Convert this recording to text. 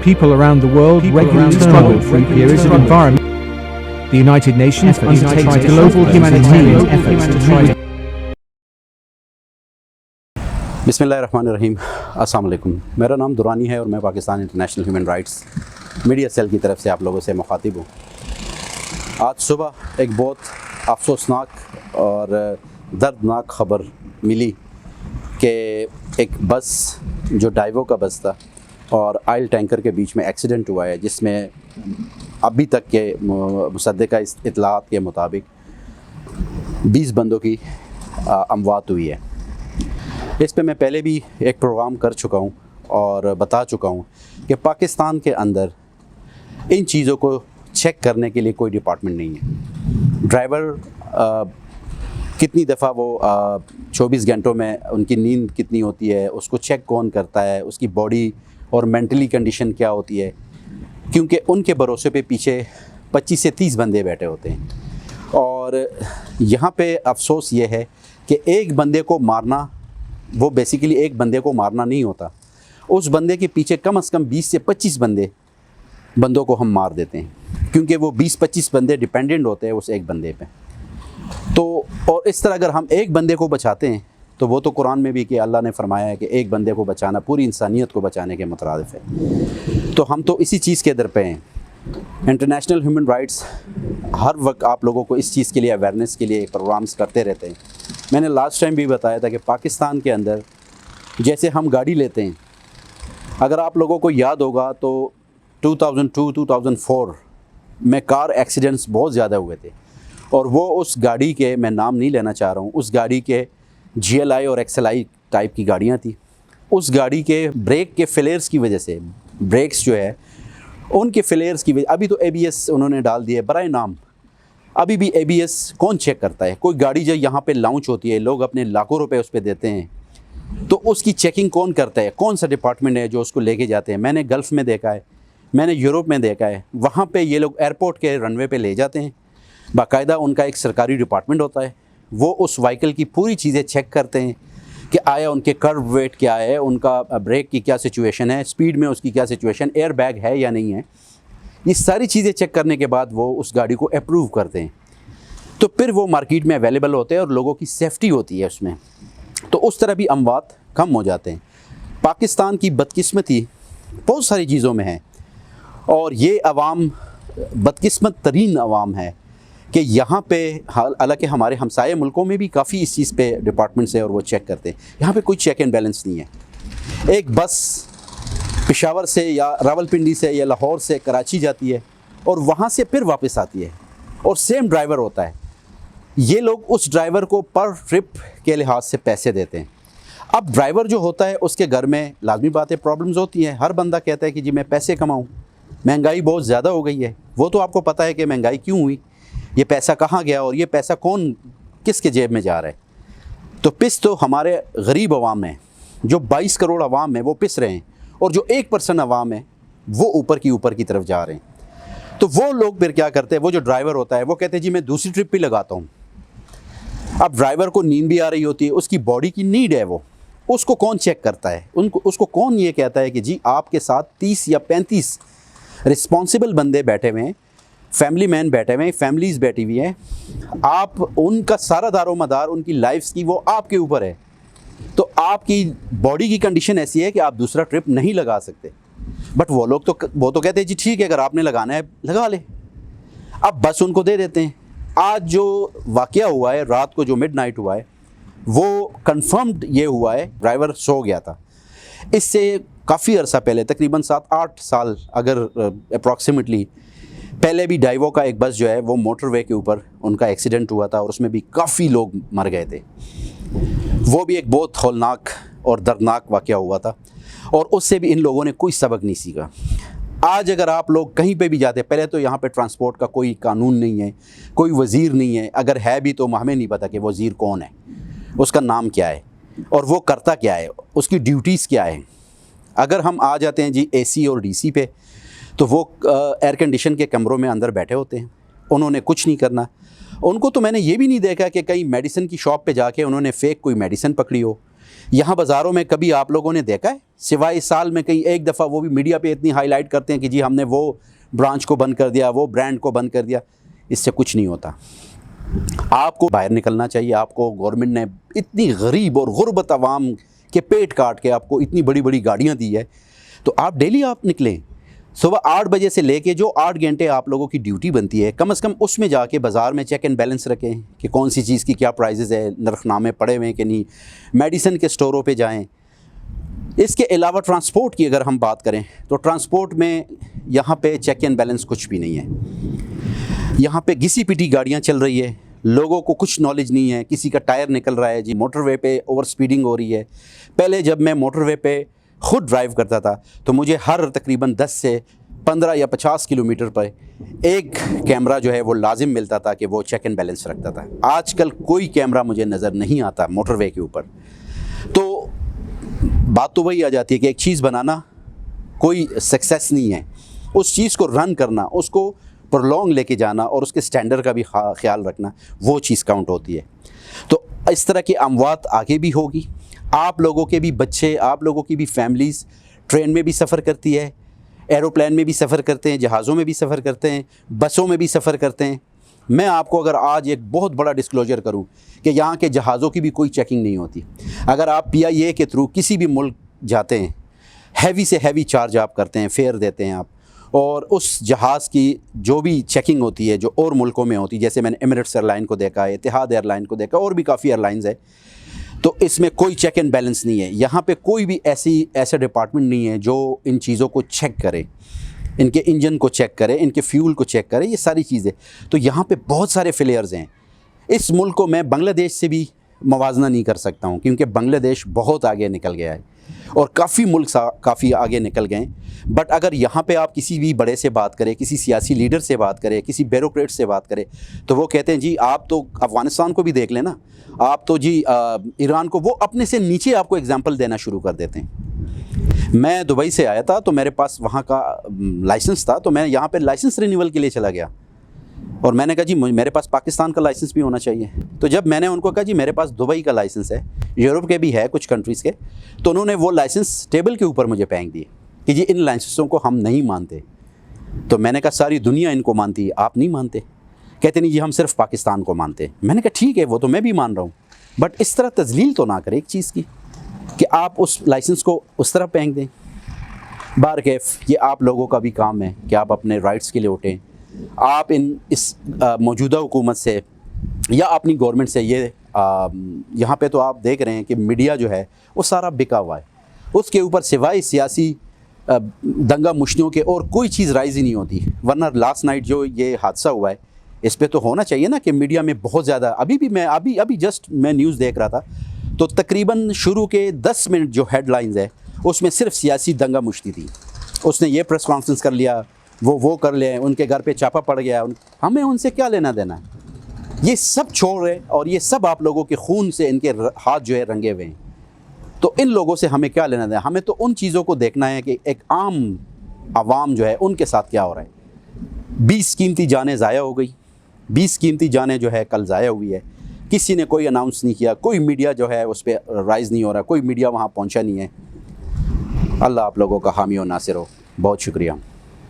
People around the world regularly struggle through periods of environment. The United Nations undertakes global humanitarian efforts to try to बिस्मिल्लाहिर्रहमानिर्रहीम। अस्सलाम वालेकुम। मेरा नाम दुरानी है और मैं Pakistan international human rights media cell की तरफ से आप लोगों से मुखातिब हूँ। आज सुबह एक बहुत अफसोसनाक और दर्दनाक ख़बर मिली कि एक बस जो डाइवो का बस था और ऑयल टैंकर के बीच में एक्सीडेंट हुआ है, जिसमें अभी तक के मुसद्दक़ा इत्तलात के मुताबिक 20 बंदों की अमवात हुई है। इस पे मैं पहले भी एक प्रोग्राम कर चुका हूँ और बता चुका हूँ कि पाकिस्तान के अंदर इन चीज़ों को चेक करने के लिए कोई डिपार्टमेंट नहीं है। ड्राइवर कितनी दफ़ा वो 24 घंटों में उनकी नींद कितनी होती है, उसको चेक कौन करता है, उसकी बॉडी और मेंटली कंडीशन क्या होती है, क्योंकि उनके भरोसे पे पीछे 25 से 30 बंदे बैठे होते हैं। और यहाँ पे अफसोस ये है कि एक बंदे को मारना, वो बेसिकली एक बंदे को मारना नहीं होता, उस बंदे के पीछे कम से कम 20 से 25 बंदों को हम मार देते हैं, क्योंकि वो 20-25 बंदे डिपेंडेंट होते हैं उस एक बंदे पे। तो और इस तरह अगर हम एक बंदे को बचाते हैं तो वो तो कुरान में भी कि अल्लाह ने फरमाया है कि एक बंदे को बचाना पूरी इंसानियत को बचाने के मुतरादिफ है। तो हम तो इसी चीज़ के दर पे हैं। इंटरनेशनल ह्यूमन राइट्स हर वक्त आप लोगों को इस चीज़ के लिए अवेयरनेस के लिए प्रोग्राम्स करते रहते हैं। मैंने लास्ट टाइम भी बताया था कि पाकिस्तान के अंदर जैसे हम गाड़ी लेते हैं, अगर आप लोगों को याद होगा तो 2002-2004 में कार एक्सीडेंट्स बहुत ज़्यादा हुए थे, और वो उस गाड़ी के, मैं नाम नहीं लेना चाह रहा हूँ, उस गाड़ी के GLI और XLI टाइप की गाड़ियाँ थी। उस गाड़ी के ब्रेक के फेलियर्स की वजह से, ब्रेक्स जो है उनके फेलियर्स की वजह, अभी तो ABS उन्होंने डाल दिए बराए नाम, अभी भी ABS कौन चेक करता है? कोई गाड़ी जब यहाँ पे लॉन्च होती है, लोग अपने लाखों रुपए उस पर देते हैं, तो उसकी चेकिंग कौन करता है? कौन सा डिपार्टमेंट है जो उसको लेके जाते हैं? मैंने गल्फ़ में देखा है, मैंने यूरोप में देखा है, वहाँ पे ये लोग एयरपोर्ट के रनवे पे ले जाते हैं, बाकायदा उनका एक सरकारी डिपार्टमेंट होता है, वो उस व्हीकल की पूरी चीज़ें चेक करते हैं कि आया उनके कर्व वेट क्या है, उनका ब्रेक की क्या सिचुएशन है, स्पीड में उसकी क्या सिचुएशन, एयर बैग है या नहीं है। ये सारी चीज़ें चेक करने के बाद वो उस गाड़ी को अप्रूव करते हैं, तो फिर वो मार्केट में अवेलेबल होते हैं और लोगों की सेफ्टी होती है उसमें। तो उस तरह भी अमवात कम हो जाते हैं। पाकिस्तान की बदकिस्मती बहुत सारी चीज़ों में है, और ये अवाम बदकिस्मत तरीन अवाम है कि यहाँ पे, हालांकि हमारे हमसाये मुल्कों में भी काफ़ी इस चीज़ पे डिपार्टमेंट्स है और वो चेक करते हैं, यहाँ पे कोई चेक एंड बैलेंस नहीं है। एक बस पेशावर से या रावलपिंडी से या लाहौर से कराची जाती है और वहाँ से फिर वापस आती है, और सेम ड्राइवर होता है। ये लोग उस ड्राइवर को पर ट्रिप के लिहाज से पैसे देते हैं। अब ड्राइवर जो होता है उसके घर में लाजमी बात है प्रॉब्लम्स होती हैं। हर बंदा कहता है कि जी मैं पैसे कमाऊँ, महंगाई बहुत ज़्यादा हो गई है। वो तो आपको पता है कि महंगाई क्यों हुई, ये पैसा कहाँ गया और ये पैसा कौन किसके जेब में जा रहा है। तो पिस तो हमारे गरीब अवाम है, जो 22 करोड़ अवाम है वो पिस रहे हैं, और जो 1% अवाम है वो ऊपर की तरफ जा रहे हैं। तो वो लोग फिर क्या करते हैं, वो जो ड्राइवर होता है वो कहते हैं जी मैं दूसरी ट्रिप भी लगाता हूँ। अब ड्राइवर को नींद भी आ रही होती है, उसकी बॉडी की नीड है वो, उसको कौन चेक करता है? उसको कौन ये कहता है कि जी आपके साथ 30 या 35 रिस्पॉन्सिबल बंदे बैठे हुए हैं, फैमिली मैन बैठे हुए हैं, फैमिलीज़ बैठी हुई हैं, आप उनका सारा दारो मदार उनकी लाइफ की वो आपके ऊपर है। तो आपकी बॉडी की कंडीशन ऐसी है कि आप दूसरा ट्रिप नहीं लगा सकते। बट वो लोग तो कहते हैं जी ठीक है, अगर आपने लगाना है लगा ले। अब बस उनको दे देते हैं। आज जो वाक़या हुआ है, रात को जो मिडनाइट हुआ है, वो कंफर्म्ड ये हुआ है, ड्राइवर सो गया था। इससे काफ़ी अरसा पहले, तकरीबन 7-8 साल अगर अप्रॉक्सीमेटली पहले भी डाइवो का एक बस जो है वो मोटरवे के ऊपर उनका एक्सीडेंट हुआ था, और उसमें भी काफ़ी लोग मर गए थे। वो भी एक बहुत हौलनाक और दर्दनाक वाक़या हुआ था, और उससे भी इन लोगों ने कोई सबक नहीं सीखा। आज अगर आप लोग कहीं पे भी जाते, पहले तो यहाँ पे ट्रांसपोर्ट का कोई कानून नहीं है, कोई वज़ीर नहीं है, अगर है भी तो हमें नहीं पता कि वज़ीर कौन है, उसका नाम क्या है और वो करता क्या है, उसकी ड्यूटीज़ क्या है। अगर हम आ जाते हैं जी AC और DC पे, तो वो एयर कंडीशन के कमरों में अंदर बैठे होते हैं, उन्होंने कुछ नहीं करना। उनको तो मैंने ये भी नहीं देखा कि कहीं मेडिसिन की शॉप पे जाके उन्होंने फ़ेक कोई मेडिसिन पकड़ी हो, यहाँ बाज़ारों में कभी आप लोगों ने देखा है, सिवाय साल में कहीं एक दफ़ा, वो भी मीडिया पे इतनी हाईलाइट करते हैं कि जी हमने वो ब्रांच को बंद कर दिया, वो ब्रांड को बंद कर दिया। इससे कुछ नहीं होता। आपको बाहर निकलना चाहिए। आपको गवर्नमेंट ने इतनी गरीब और गुर्बत आवाम के पेट काट के आपको इतनी बड़ी बड़ी गाड़ियाँ दी है, तो आप डेली आप निकलें। सुबह 8 बजे से लेके जो 8 घंटे आप लोगों की ड्यूटी बनती है, कम से कम उसमें जाके बाज़ार में चेक एंड बैलेंस रखें कि कौन सी चीज़ की क्या प्राइजेज़ है, नरखनामे पड़े हुए हैं कि नहीं। मेडिसिन के स्टोरों पे जाएं। इसके अलावा ट्रांसपोर्ट की अगर हम बात करें तो ट्रांसपोर्ट में यहाँ पे चेक एंड बैलेंस कुछ भी नहीं है। यहाँ पे घिसी पिटी गाड़ियाँ चल रही है, लोगों को कुछ नॉलेज नहीं है, किसी का टायर निकल रहा है जी, मोटरवे पे ओवर स्पीडिंग हो रही है। पहले जब मैं मोटरवे पे ख़ुद ड्राइव करता था तो मुझे हर तकरीबन 10 से 15 या 50 किलोमीटर पर एक कैमरा जो है वो लाजिम मिलता था कि वो चेक एंड बैलेंस रखता था। आजकल कोई कैमरा मुझे नज़र नहीं आता मोटरवे के ऊपर। तो बात तो वही आ जाती है कि एक चीज़ बनाना कोई सक्सेस नहीं है, उस चीज़ को रन करना, उसको प्रोलॉन्ग लेके जाना और उसके स्टैंडर्ड का भी ख्याल रखना, वो चीज़ काउंट होती है। तो इस तरह की अमवात आगे भी होगी। आप लोगों के भी बच्चे, आप लोगों की भी फैमिलीज़ ट्रेन में भी सफ़र करती है, एरोप्लेन में भी सफ़र करते हैं, जहाज़ों में भी सफ़र करते हैं, बसों में भी सफ़र करते हैं। मैं आपको अगर आज एक बहुत बड़ा डिस्क्लोजर करूं कि यहाँ के जहाज़ों की भी कोई चेकिंग नहीं होती। अगर आप PIA के थ्रू किसी भी मुल्क जाते हैं, हैवी से हैवी चार्ज आप करते हैं, फेयर देते हैं आप, और उस जहाज़ की जो भी चेकिंग होती है जो और मुल्कों में होती है, जैसे मैंने एमिरेट्स एयरलाइन को देखा है, इतिहाद एयरलाइन को देखा, और भी काफ़ी एयरलाइंस है, तो इसमें कोई चेक एंड बैलेंस नहीं है। यहाँ पे कोई भी ऐसा डिपार्टमेंट नहीं है जो इन चीज़ों को चेक करे, इनके इंजन को चेक करे, इनके फ्यूल को चेक करे, ये सारी चीज़ें। तो यहाँ पे बहुत सारे फेलियर्स हैं। इस मुल्क को मैं बांग्लादेश से भी मवाजना नहीं कर सकता हूँ, क्योंकि बांग्लादेश बहुत आगे निकल गया है और काफ़ी मुल्क काफ़ी आगे निकल गए हैं। बट अगर यहाँ पे आप किसी भी बड़े से बात करें, किसी सियासी लीडर से बात करें, किसी ब्यूरोक्रेट से बात करें, तो वो कहते हैं जी आप तो अफ़गानिस्तान को भी देख लें ना, आप तो जी ईरान को, वो अपने से नीचे आपको एग्जांपल देना शुरू कर देते हैं। मैं दुबई से आया था तो मेरे पास वहाँ का लाइसेंस था, तो मैं यहाँ पे लाइसेंस रिन्यूअल के लिए चला गया और मैंने कहा जी मेरे पास पाकिस्तान का लाइसेंस भी होना चाहिए। तो जब मैंने उनको कहा जी मेरे पास दुबई का लाइसेंस है, यूरोप के भी है कुछ कंट्रीज़ के, तो उन्होंने वो लाइसेंस टेबल के ऊपर मुझे फेंक दिए कि जी इन लाइसेंसों को हम नहीं मानते। तो मैंने कहा सारी दुनिया इनको मानती है, आप नहीं मानते? कहते नहीं जी हम सिर्फ पाकिस्तान को मानते हैं। मैंने कहा ठीक है, वो तो मैं भी मान रहा हूँ, बट इस तरह तजलील तो ना करें एक चीज़ की कि आप उस लाइसेंस को उस तरह फेंक दें। बारकैफ ये आप लोगों का भी काम है कि आप अपने राइट्स के लिए उठें। आप इस मौजूदा हुकूमत से या अपनी गवर्नमेंट से ये यहाँ पे तो आप देख रहे हैं कि मीडिया जो है वो सारा बिका हुआ है, उसके ऊपर सिवाय सियासी दंगा मुश्तियों के और कोई चीज़ राइज ही नहीं होती। वरना लास्ट नाइट जो ये हादसा हुआ है, इस पे तो होना चाहिए ना कि मीडिया में बहुत ज़्यादा, अभी जस्ट मैं न्यूज़ देख रहा था तो तकरीबन शुरू के 10 मिनट जो हेडलाइंस है उसमें सिर्फ सियासी दंगा मुश्ती थी। उसने ये प्रेस कॉन्फ्रेंस कर लिया, वो कर ले, उनके घर पे छापा पड़ गया, हमें उनसे क्या लेना देना है? ये सब छोड़ रहे और ये सब आप लोगों के खून से इनके हाथ जो है रंगे हुए हैं। तो इन लोगों से हमें क्या लेना देना? हमें तो उन चीज़ों को देखना है कि एक आम आवाम जो है उनके साथ क्या हो रहा है। 20 कीमती जानें ज़ाया हो गई, 20 कीमती जानें जो है कल ज़ाया हुई है। किसी ने कोई अनाउंस नहीं किया, कोई मीडिया जो है उस पर राइज़ नहीं हो रहा, कोई मीडिया वहाँ पहुँचा नहीं है। अल्लाह आप लोगों का हामी और नासिर हो। बहुत शुक्रिया।